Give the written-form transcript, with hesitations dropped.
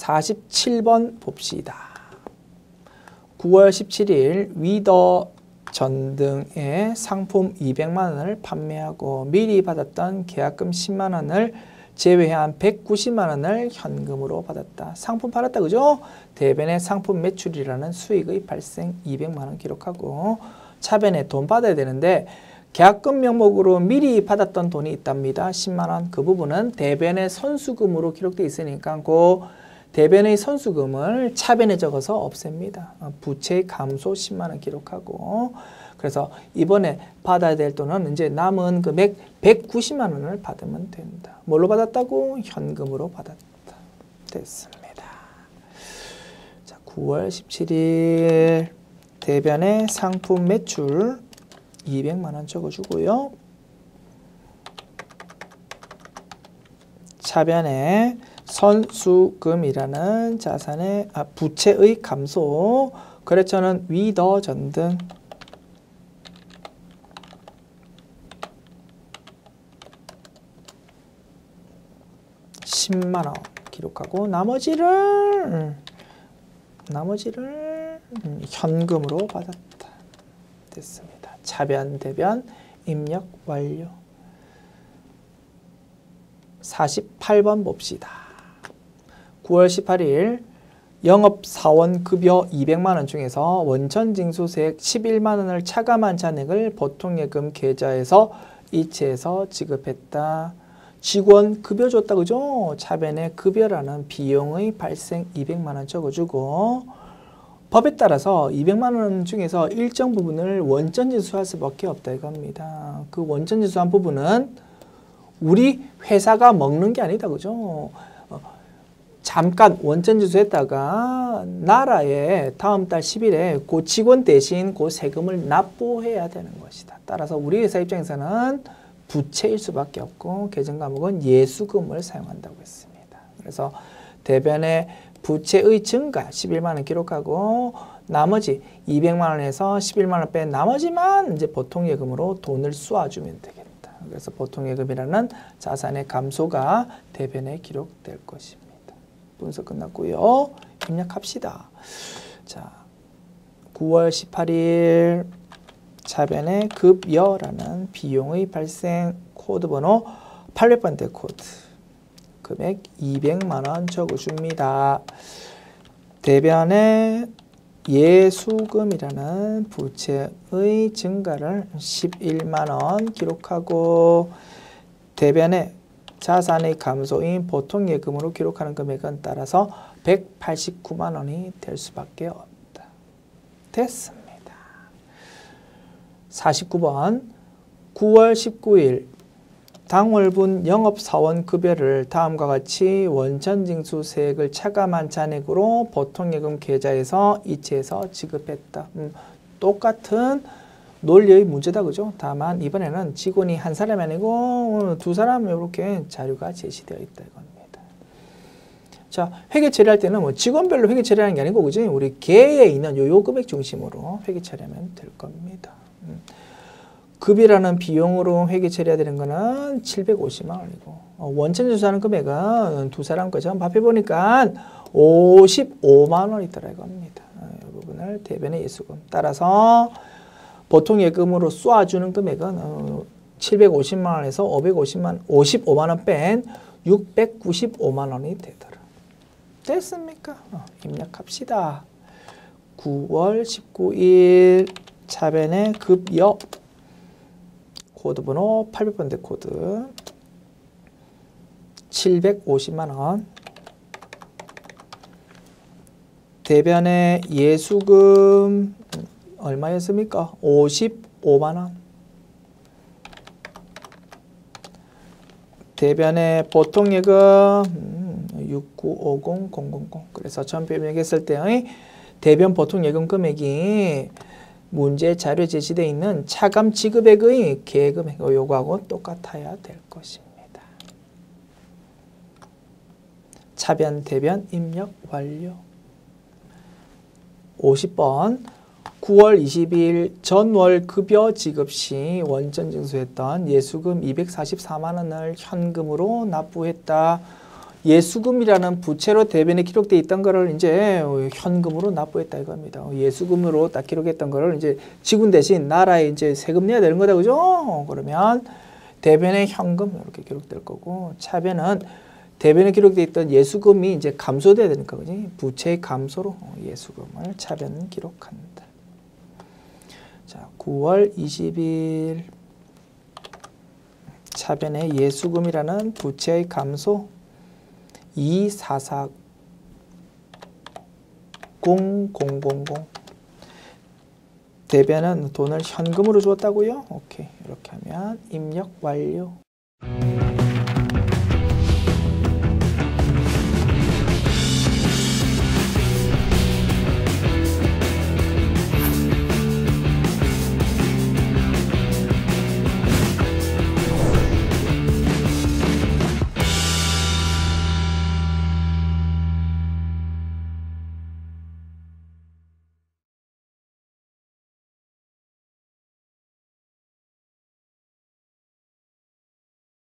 47번 봅시다. 9월 17일 위더 전등의 상품 200만 원을 판매하고 미리 받았던 계약금 10만 원을 제외한 190만 원을 현금으로 받았다. 상품 팔았다, 그죠? 대변의 상품 매출이라는 수익의 발생 200만 원 기록하고 차변에 돈 받아야 되는데 계약금 명목으로 미리 받았던 돈이 있답니다. 10만 원. 그 부분은 대변의 선수금으로 기록되어 있으니까 그 대변의 선수금을 차변에 적어서 없앱니다. 부채의 감소 10만 원 기록하고 그래서 이번에 받아야 될 돈은 이제 남은 그 190만 원을 받으면 된다. 뭘로 받았다고? 현금으로 받았다. 됐습니다. 자, 9월 17일 대변의 상품 매출 200만 원 적어주고요. 차변에 선수금이라는 자산의 부채의 감소, 거래처는 위더 전등 10만 원 기록하고 나머지를 현금으로 받았다. 됐습니다. 차변, 대변, 입력 완료. 48번 봅시다. 9월 18일 영업사원 급여 200만 원 중에서 원천징수세액 11만 원을 차감한 잔액을 보통예금 계좌에서 이체해서 지급했다. 직원 급여 줬다, 그죠? 차변에 급여라는 비용의 발생 200만 원 적어주고 법에 따라서 200만 원 중에서 일정 부분을 원천징수할 수밖에 없다 이겁니다. 그 원천징수한 부분은 우리 회사가 먹는 게 아니다, 그죠? 잠깐 원천징수했다가 나라에 다음 달 10일에 그 직원 대신 그 세금을 납부해야 되는 것이다. 따라서 우리 회사 입장에서는 부채일 수밖에 없고 계정 과목은 예수금을 사용한다고 했습니다. 그래서 대변의 부채의 증가 11만 원 기록하고 나머지 200만 원에서 11만 원 뺀 나머지만 이제 보통예금으로 돈을 쏘아주면 되겠다. 그래서 보통예금이라는 자산의 감소가 대변에 기록될 것입니다. 분석 끝났고요. 입력합시다. 자, 9월 18일 차변에 급여라는 비용의 발생 코드번호 800번대 코드 금액 200만 원 적어줍니다. 대변에 예수금이라는 부채의 증가를 11만 원 기록하고 대변에 자산의 감소인 보통예금으로 기록하는 금액은 따라서 189만 원이 될 수밖에 없다. 됐습니다. 49번 9월 19일 당월분 영업사원 급여를 다음과 같이 원천징수세액을 차감한 잔액으로 보통예금 계좌에서 이체해서 지급했다. 똑같은 논리의 문제다, 그죠? 다만 이번에는 직원이 한 사람이 아니고 두 사람 이렇게 자료가 제시되어 있다 이겁니다. 자, 회계 처리할 때는 뭐 직원별로 회계 처리하는 게 아니고, 그죠? 우리 계에 있는 요요 금액 중심으로 회계 처리하면 될 겁니다. 급이라는 비용으로 회계 처리해야 되는 거는 750만 원이고 원천징수하는 금액은 두 사람 거죠. 합해보니까 55만 원이 있더라 이겁니다. 이 부분을 대변의 예수금. 따라서 보통예금으로 쏘아주는 금액은 750만 원에서 55만 원 뺀 695만 원이 되더라. 됐습니까? 입력합시다. 9월 19일 차변의 급여 코드번호 800번대 코드 750만 원 대변의 예수금 얼마였습니까? 55만 원 대변의 보통예금 6950000 그래서 전표 입력했을 때의 대변 보통예금 금액이 문제 자료에 제시되어 있는 차감 지급액의 계획금액 요거하고 똑같아야 될 것입니다. 차변, 대변, 입력 완료. 50번 9월 20일 전월 급여 지급 시 원천징수했던 예수금 244만 원을 현금으로 납부했다. 예수금이라는 부채로 대변에 기록되어 있던 거를 이제 현금으로 납부했다 이겁니다. 예수금으로 딱 기록했던 거를 이제 지분 대신 나라에 이제 세금 내야 되는 거다, 그죠? 그러면 대변에 현금 이렇게 기록될 거고, 차변은 대변에 기록되어 있던 예수금이 이제 감소돼야 되니까, 그지? 부채의 감소로 예수금을 차변 기록한다. 자, 9월 20일 차변에 예수금이라는 부채의 감소 24400000 대변은 돈을 현금으로 주었다고요? 오케이. 이렇게 하면 입력 완료.